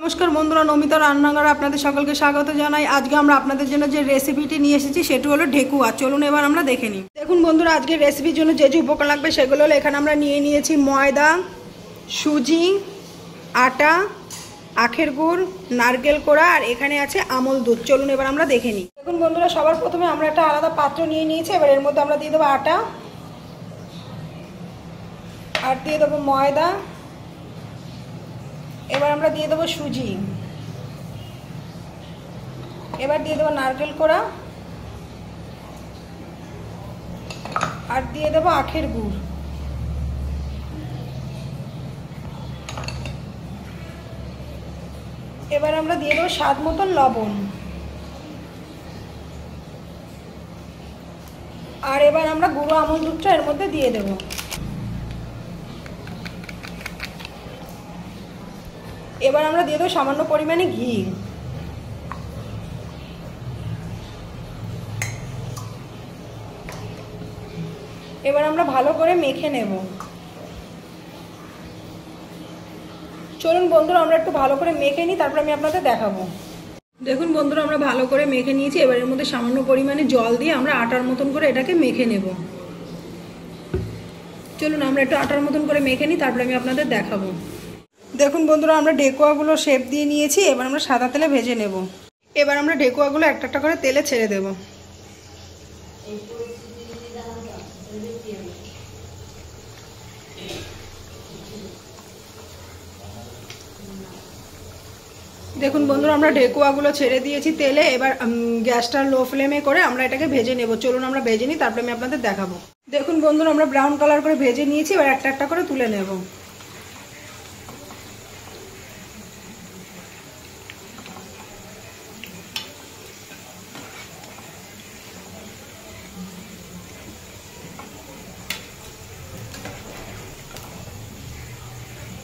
নমস্কার বন্ধুরা, নমিতা রান্নাঘরে আপনাদের সকলকে স্বাগত জানাই। আজকে আমরা আপনাদের জন্য যে রেসিপিটি নিয়ে এসেছি সেটি হলো ঢেকুয়া। চলুন এবার আমরা দেখে নিই। দেখুন বন্ধুরা, আজকে রেসিপির জন্য যে যে উপকরণ লাগবে সেগুলো হলো, এখানে আমরা নিয়েছি ময়দা, সুজি, আটা, আখের গুড়, নারকেল কোড়া, আর এখানে আছে আমল দুধ। চলুন এবার আমরা দেখে নিই। দেখুন বন্ধুরা, সবার প্রথমে আমরা একটা আলাদা পাত্র নিয়ে নিয়েছি। এবার এর মধ্যে আমরা দিয়ে দেবো আটা, আর দিয়ে দেবো ময়দা, এবার আমরা দিয়ে দেবো সুজি, এবার দিয়ে দেবো নারকেল কোড়া, আর দিয়ে দেবো আখের গুড়। এবার আমরা দিয়ে দেবো স্বাদ মতন লবণ। আর এবার আমরা গুঁড়ো আমল দুধটা এর মধ্যে দিয়ে দেবো। এবার আমরা দিয়ে দেবো সামান্য পরিমাণে ঘি। এবার আমরা ভালো করে মেখে নেব। চলুন বন্ধুরা, আমরা একটু ভালো করে মেখে নিই, তারপর আমি আপনাদের দেখাবো। দেখুন বন্ধুরা, আমরা ভালো করে মেখে নিয়েছি। এবার এর মধ্যে সামান্য পরিমাণে জল দিয়ে আমরা আটার মতন করে এটাকে মেখে নেব। চলুন আমরা একটু আটার মতন করে মেখে নিই, তারপর আমি আপনাদের দেখাবো। দেখুন বন্ধুরা, আমরা ঢেকুয়াগুলো শেপ দিয়ে নিয়েছি। এবার আমরা সাদা তেলে ভেজে নেব। এবার আমরা ঢেকুয়াগুলো একটা একটা করে তেলে ছেড়ে দেব। দেখুন বন্ধুরা, আমরা ঢেকুয়াগুলো ছেড়ে দিয়েছি তেলে। এবার গ্যাসটা লো ফ্লেমে করে আমরা এটাকে ভেজে নেব। চলুন আমরা ভেজে নিই, তারপরে আমি আপনাদের দেখাবো। দেখুন বন্ধুরা, আমরা ব্রাউন কালার করে ভেজে নিয়েছি। এবার একটা একটা করে তুলে নেব।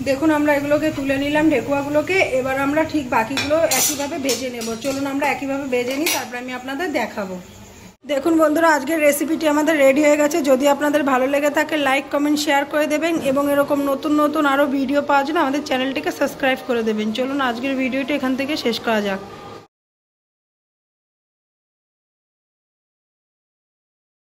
দেখুন আমরা এগুলোকে তুলে নিলাম, ঢেকুয়াগুলোকে। এবার আমরা ঠিক বাকিগুলো একইভাবে ভেজে নেব। চলুন আমরা একইভাবে ভেজে নিই, তারপরে আমি আপনাদের দেখাবো। দেখুন বন্ধুরা, আজকের রেসিপিটি আমাদের রেডি হয়ে গেছে। যদি আপনাদের ভালো লেগে থাকে লাইক কমেন্ট শেয়ার করে দেবেন, এবং এরকম নতুন নতুন আরও ভিডিও পাওয়ার জন্য আমাদের চ্যানেলটিকে সাবস্ক্রাইব করে দেবেন। চলুন আজকের ভিডিওটি এখান থেকে শেষ করা যাক।